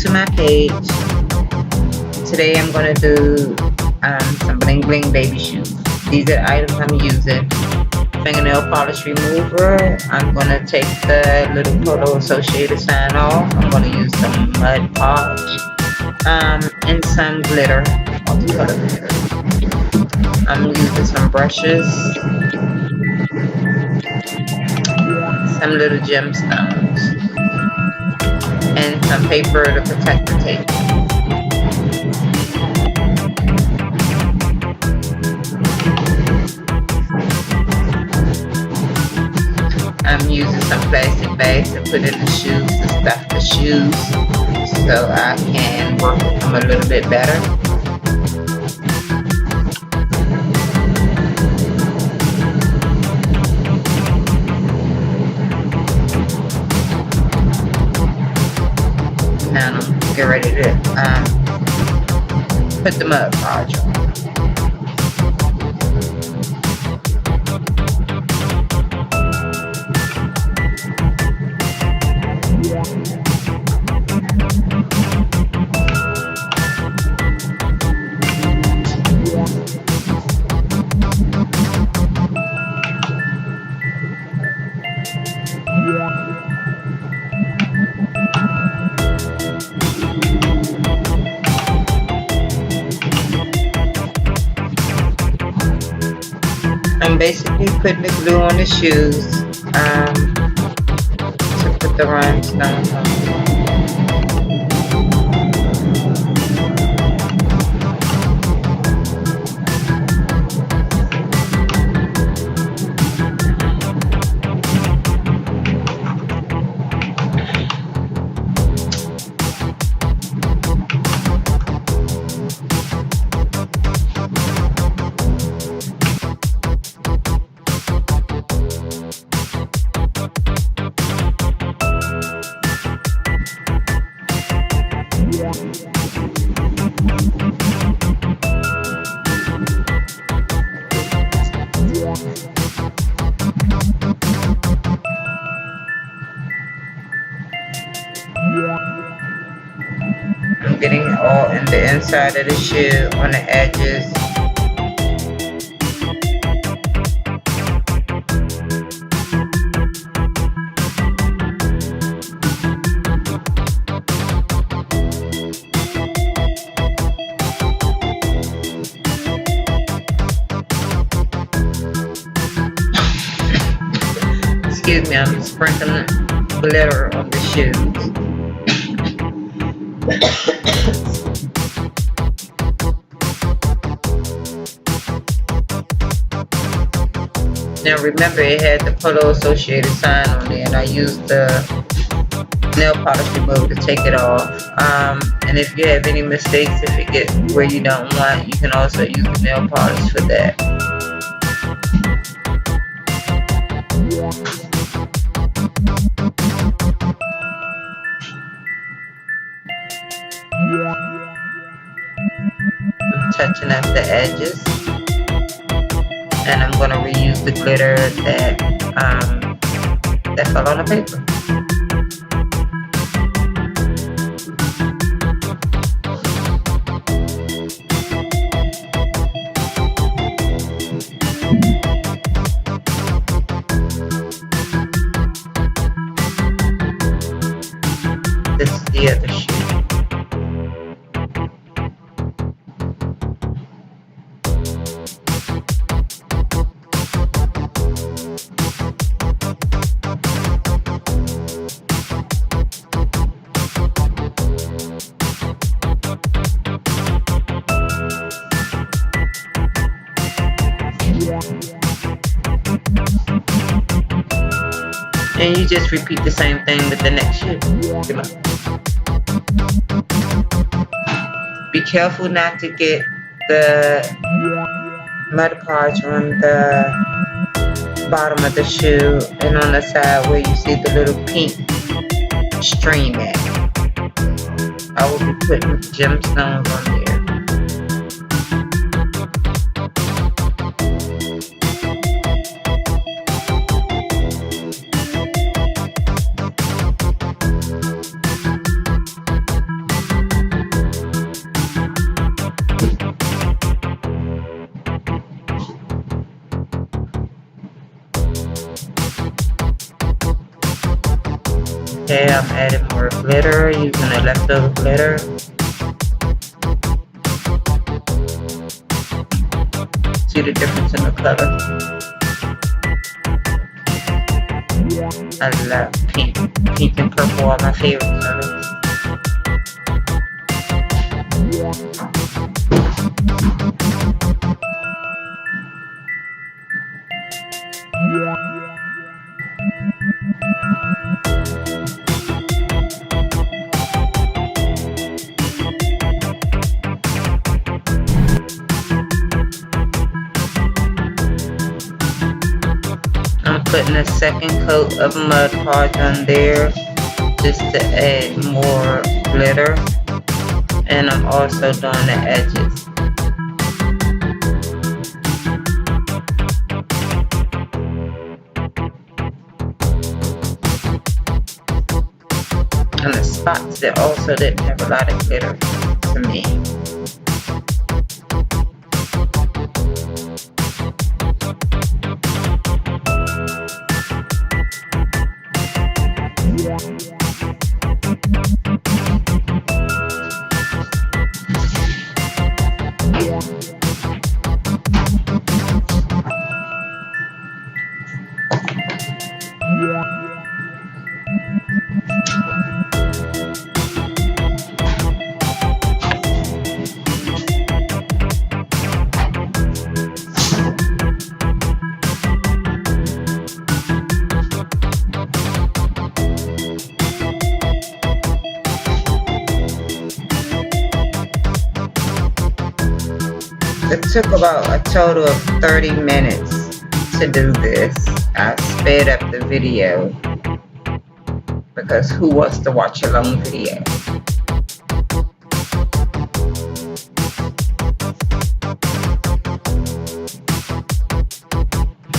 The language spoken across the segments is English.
to my page. Today I'm going to do some bling bling baby shoes. These are items I'm using. Fingernail polish remover. I'm going to take the little photo associated sign off. I'm going to use some mud polish and some glitter, multicolor glitter. I'm using some brushes, some little gemstones, and some paper to protect the tape. I'm using some plastic bags to put in the shoes to stuff the shoes so I can work with them a little bit better. Now I'm get ready to put the mud polish on. I'm basically putting the glue on the shoes to put the rhinestones on. I'm getting it all in the inside of the shoe, on the edges. Excuse me, I'm sprinkling glitter on the shoes. Now remember, it had the photo associated sign on there, and I used the nail polish remover to take it off. And if you have any mistakes, if it gets where you don't want, you can also use the nail polish for that. I'm touching up the edges, and I'm going to reuse the glitter that fell on the paper. This is the other shoe. And you just repeat the same thing with the next shoe. Come on. Be careful not to get the mud podge on the bottom of the shoe and on the side where you see the little pink stream at. I will be putting gemstones on there. Okay, I'm adding more glitter using the leftover glitter. See the difference in the color? I love pink. Pink and purple are my favorite colors. I'm putting a second coat of Mod Podge on there just to add more glitter, and I'm also doing the edges. And the spots that also didn't have a lot of glitter to me. It took about a total of 30 minutes to do this. I sped up the video because who wants to watch a long video?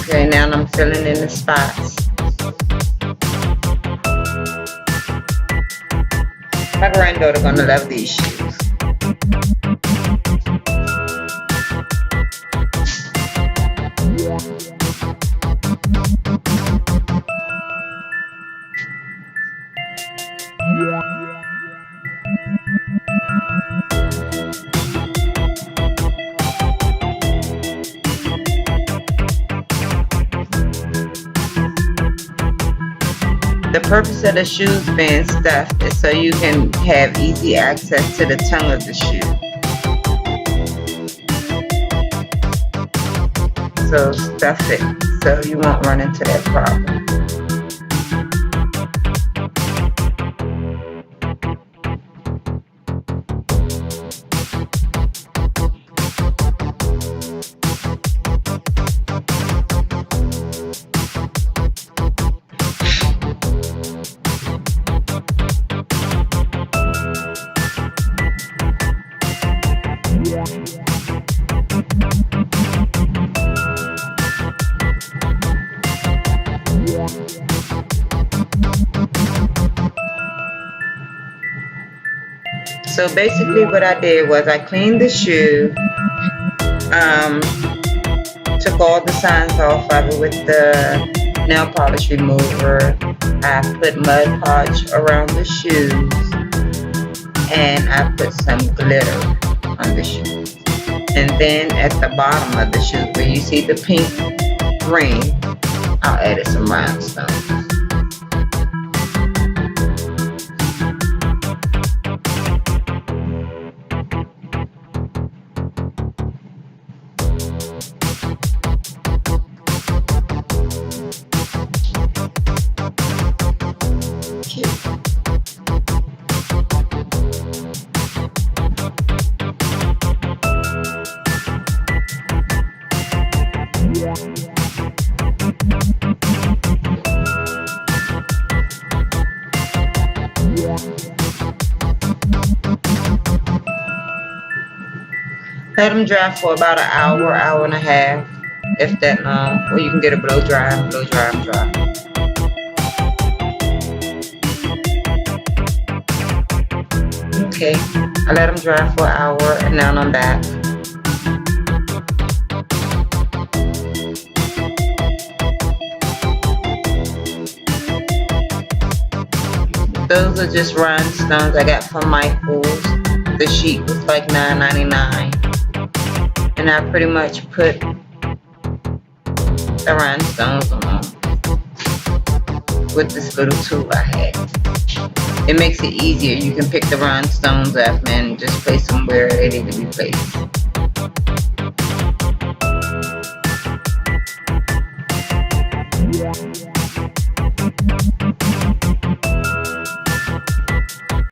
Okay, now I'm filling in the spots. My granddaughter gonna love these shoes. The purpose of the shoes being stuffed is so you can have easy access to the tongue of the shoe. So stuff it so you won't run into that problem. So basically what I did was I cleaned the shoe, took all the signs off of it with the nail polish remover. I put Mod Podge around the shoes, and I put some glitter on the shoes. And then at the bottom of the shoe where you see the pink ring, I'll add some rhinestones. Let them dry for about an hour, hour and a half, if that long. Or you can get a blow dry and blow dry and dry. Okay, I let them dry for an hour and now I'm back. Those are just rhinestones I got from Michael's. The sheet was like $9.99. And I pretty much put the rhinestones on with this little tool I had. It makes it easier. You can pick the rhinestones up and just place them where they need to be placed.